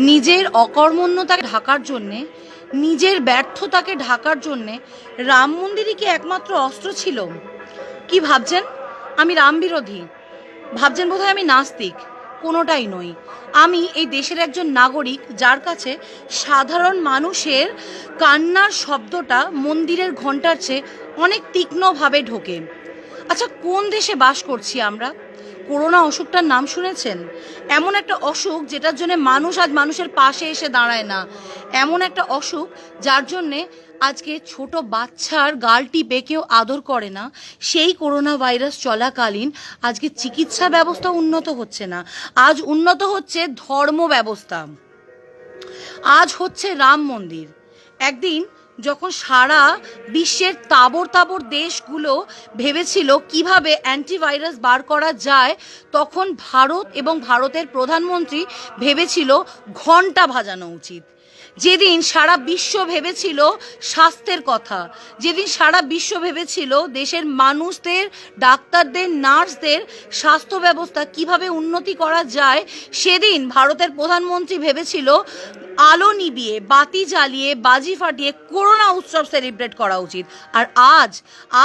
নিজের অকর্মণ্যতাকে ঢাকার জন্যে, নিজের ব্যর্থতাকে ঢাকার জন্যে রাম মন্দিরই কি একমাত্র অস্ত্র ছিল? কি ভাবছেন আমি রাম বিরোধী? ভাবছেন বোধহয় আমি নাস্তিক। কোনোটাই নই। আমি এই দেশের একজন নাগরিক, যার কাছে সাধারণ মানুষের কান্নার শব্দটা মন্দিরের ঘণ্টার চেয়ে অনেক তীক্ষ্ণভাবে ঢোকে। আচ্ছা, কোন দেশে বাস করছি আমরা? করোনা অসুখটার নাম শুনেছেন? এমন একটা অসুখ যেটার জন্য মানুষ আজ মানুষের পাশে এসে দাঁড়ায় না। এমন একটা অসুখ যার জন্যে আজকে ছোট বাচ্চার গাল টিপে কেউ আদর করে না। সেই করোনা ভাইরাস চলাকালীন আজকে চিকিৎসা ব্যবস্থা উন্নত হচ্ছে না, আজ উন্নত হচ্ছে ধর্ম ব্যবস্থা, আজ হচ্ছে রাম মন্দির। একদিন যখন সারা বিশ্বের তাবর তাবর দেশগুলো ভেবেছিল কিভাবে অ্যান্টিভাইরাস বার করা যায়, তখন ভারত এবং ভারতের প্রধানমন্ত্রী ভেবেছিল ঘণ্টা বাজানো উচিত। যেদিন সারা বিশ্ব ভেবেছিল স্বাস্থ্যের কথা, যেদিন সারা বিশ্ব ভেবেছিল দেশের মানুষদের, ডাক্তারদের, নার্সদের স্বাস্থ্য ব্যবস্থা কিভাবে উন্নতি করা যায়, সেদিন ভারতের প্রধানমন্ত্রী ভেবেছিল আলো নিবিয়ে, বাতি জ্বালিয়ে, বাজি ফাটিয়ে করোনা উৎসব সেলিব্রেট করা উচিত। আর আজ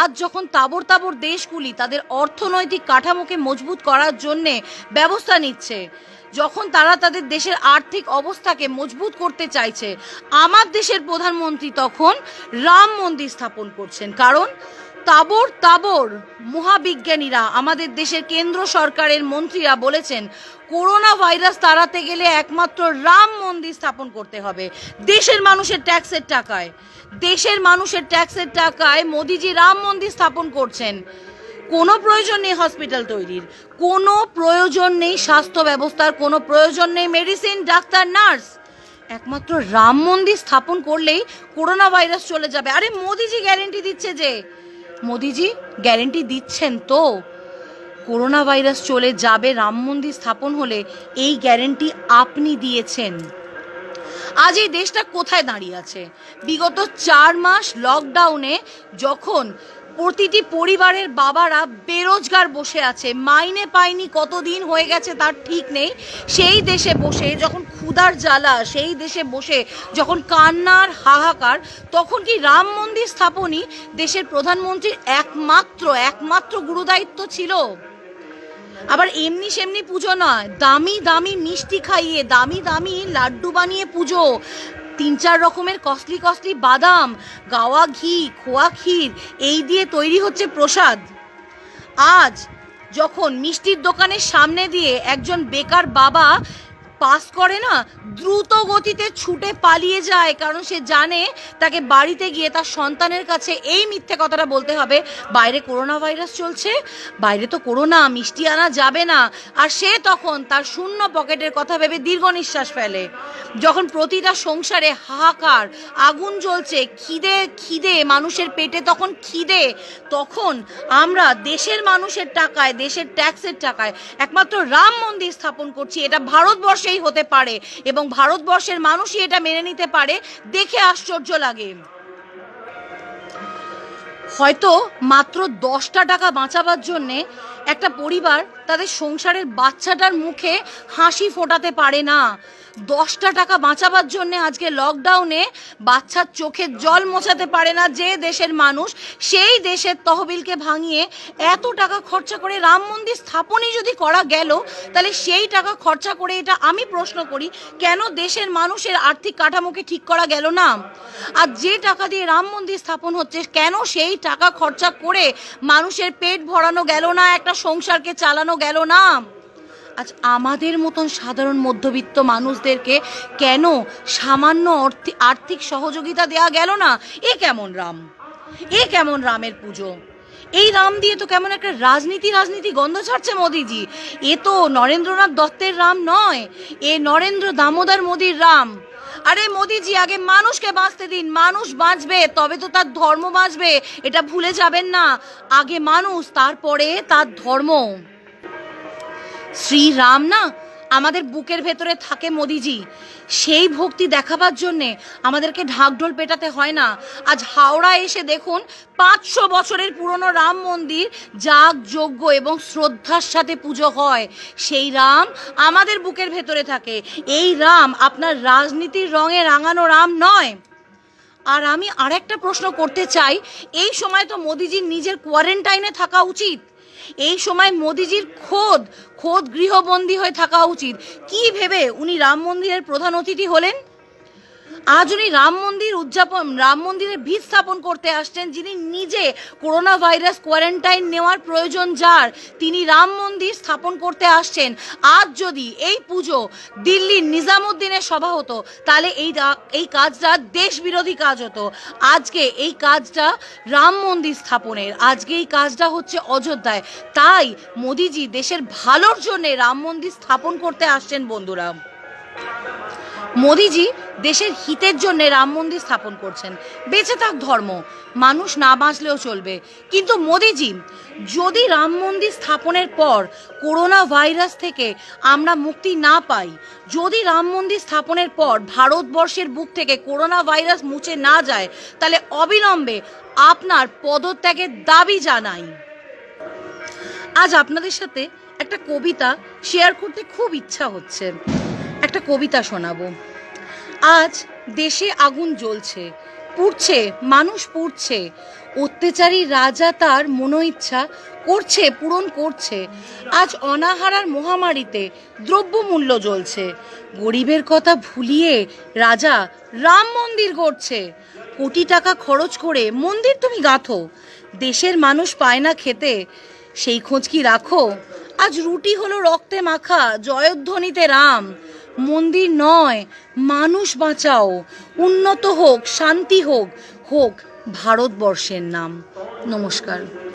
আজ যখন তাবর তাবর দেশগুলি তাদের অর্থনৈতিক কাঠামোকে মজবুত করার জন্যে ব্যবস্থা নিচ্ছে, যখন তারা তাদের দেশের আর্থিক অবস্থাকে মজবুত করতে চাইছে, আমার দেশের প্রধানমন্ত্রী তখন রাম মন্দির স্থাপন করছেন। কারণ তাবর তাবর মহাবিজ্ঞানীরা, আমাদের দেশের কেন্দ্র সরকারের মন্ত্রীরা বলেছেন করোনা ভাইরাস তাড়াতে গেলে একমাত্র রাম মন্দির স্থাপন করতে হবে। দেশের মানুষের ট্যাক্সের টাকায়, দেশের মানুষের ট্যাক্সের টাকায় মোদিজি রাম মন্দির স্থাপন করছেন। কোনো প্রয়োজন নেই হসপিটাল তৈরির, কোনো প্রয়োজন নেই স্বাস্থ্য ব্যবস্থার, কোনো প্রয়োজন নেই মেডিসিন, ডাক্তার, নার্স। একমাত্র রাম মন্দির স্থাপন করলেই করোনা ভাইরাস চলে যাবে। আরে মোদিজি গ্যারেন্টি দিচ্ছে, যে মোদিজি গ্যারেন্টি দিচ্ছেন তো করোনা ভাইরাস চলে যাবে রাম মন্দির স্থাপন হলে, এই গ্যারেন্টি আপনি দিয়েছেন। আজ এই দেশটা কোথায় দাঁড়িয়ে আছে? বিগত 4 মাস লকডাউনে যখন প্রতিটি পরিবারের বাবারা বেরোজগার বসে আছে, মাইনে পায়নি, কতদিন হয়ে গেছে তার ঠিক নেই, সেই দেশে বসে যখন ক্ষুধার জ্বালা, সেই দেশে বসে যখন কান্নার হাহাকার, তখন কি রাম মন্দির স্থাপনই দেশের প্রধানমন্ত্রীর একমাত্র গুরুদায়িত্ব ছিল? আবার এমনি সেমনি পুজো নয়, দামি দামি মিষ্টি খাইয়ে, দামি দামি লাড্ডু বানিয়ে পুজো, 3-4 রকমের কস্টলি কস্টলি বাদাম, গাওয়া ঘি, খোয়া ক্ষীর, এই দিয়ে তৈরি হচ্ছে প্রসাদ। আজ যখন মিষ্টির দোকানের সামনে দিয়ে একজন বেকার বাবা পাস করে না, দ্রুত গতিতে ছুটে পালিয়ে যায়, কারণ সে জানে তাকে বাড়িতে গিয়ে তার সন্তানের কাছে এই মিথ্যে কথাটা বলতে হবে, বাইরে করোনা ভাইরাস চলছে, বাইরে তো করোনা, মিষ্টি আনা যাবে না। আর সে তখন তার শূন্য পকেটের কথা ভেবে দীর্ঘ নিঃশ্বাস ফেলে। যখন প্রতিটা সংসারে হাহাকার, আগুন জ্বলছে, খিদে খিদে, মানুষের পেটে তখন খিদে, তখন আমরা দেশের মানুষের টাকায়, দেশের ট্যাক্সের টাকায় একমাত্র রাম মন্দির স্থাপন করছি। এটা ভারতবর্ষেই হতে পারে এবং ভারতবর্ষের মানুষই এটা মেনে নিতে পারে। দেখে আশ্চর্য লাগে। হয়তো মাত্র 10টা টাকা বাঁচাবার জন্যে একটা পরিবার তাদের সংসারের বাচ্চাটার মুখে হাসি ফোটাতে পারে না। 10টা টাকা বাঁচাবার জন্যে আজকে লকডাউনে বাচ্চার চোখের জল মোছাতে পারে না যে দেশের মানুষ, সেই দেশের তহবিলকে ভাঙিয়ে এত টাকা খরচা করে রাম মন্দির স্থাপনই যদি করা গেল, তাহলে সেই টাকা খরচা করে, এটা আমি প্রশ্ন করি, কেন দেশের মানুষের আর্থিক কাঠামোকে ঠিক করা গেল না? আর যে টাকা দিয়ে রাম মন্দির স্থাপন হচ্ছে, কেন সেই টাকা খরচা করে মানুষের পেট ভরানো গেল না, একটা সংসারকে চালানো গেল না? আজ আমাদের মতন সাধারণ মধ্যবিত্ত মানুষদেরকে কেন সামান্য আর্থিক সহযোগিতা দেওয়া গেল না? এ কেমন রাম? এ কেমন রামের পুজো? এই রাম দিয়ে তো কেমন একটা রাজনীতি গন্ধ ছাড়ছে মোদিজি। এ তো নরেন্দ্রনাথ দত্তের রাম নয়, এ নরেন্দ্র দামোদর মোদির রাম। আরে মোদিজি, আগে মানুষকে বাঁচতে দিন, মানুষ বাঁচবে তবে তো তার ধর্ম বাঁচবে, এটা ভুলে যাবেন না। আগে মানুষ, তারপরে তার ধর্ম। শ্রীরাম না, আমাদের বুকের ভেতরে থাকে মোদিজি, সেই ভক্তি দেখাবার জন্যে আমাদেরকে ঢাকঢোল পেটাতে হয় না। আজ হাওড়া এসে দেখুন 500 বছরের পুরনো রাম মন্দির যাগযজ্ঞ এবং শ্রদ্ধার সাথে পুজো হয়। সেই রাম আমাদের বুকের ভেতরে থাকে। এই রাম আপনার রাজনীতির রঙে রাঙানো রাম নয়। আর আমি আরেকটা প্রশ্ন করতে চাই, এই সময় তো মোদিজির নিজের কোয়ারেন্টাইনে থাকা উচিত, এই সময় মোদিজির খোদ গৃহবন্দী হয়ে থাকা উচিত। কি ভেবে উনি রাম মন্দিরের প্রধান অতিথি হলেন? আজ উনি রাম মন্দিরের ভিত স্থাপন করতে আসছেন, যিনি নিজে করোনা ভাইরাস কোয়ারেন্টাইন নেওয়ার প্রয়োজন যার, তিনি রাম মন্দির স্থাপন করতে আসছেন। আজ যদি এই পুজো দিল্লির নিজামুদ্দিনের সভা হতো, তাহলে এই কাজটা দেশ বিরোধী কাজ হতো। আজকে এই কাজটা রাম মন্দির স্থাপনের, আজকে এই কাজটা হচ্ছে অযোধ্যায়। তাই মোদিজি দেশের ভালোর জন্যে রাম মন্দির স্থাপন করতে আসছেন বন্ধুরা। মোদিজি দেশের হিতের জন্য রাম মন্দির স্থাপন করছেন। বেঁচে থাক ধর্ম, মানুষ না বাঁচলেও চলবে, কিন্তু মোদিজি যদি রাম মন্দির স্থাপনের পর করোনা ভাইরাস থেকে আমরা মুক্তি না পাই, যদি রাম মন্দির স্থাপনের পর ভারতবর্ষের বুক থেকে করোনা ভাইরাস মুছে না যায়, তাহলে অবিলম্বে আপনার পদত্যাগের দাবি জানাই। আজ আপনাদের সাথে একটা কবিতা শেয়ার করতে খুব ইচ্ছা হচ্ছে, একটা কবিতা শোনাবো। আজ দেশে আগুন জ্বলছে, পুড়ছে, মানুষ পুড়ছে, অত্যাচারী রাজা তার মনোইচ্ছা পূরণ করছে। আজ অনাহারার মহামারীতে দ্রব্যমূল্য জ্বলছে, গরিবের কথা ভুলিয়ে রাজা রাম মন্দির গড়ছে। কোটি টাকা খরচ করে মন্দির তুমি গাঁথো, দেশের মানুষ পায় না খেতে, সেই খোঁজ কি রাখো? আজ রুটি হলো রক্তে মাখা, জয়ধ্বনিতে রাম। মন্দির নয়, মানুষ বাঁচাও, উন্নত হোক, শান্তি হোক, হোক ভারতবর্ষের নাম। নমস্কার।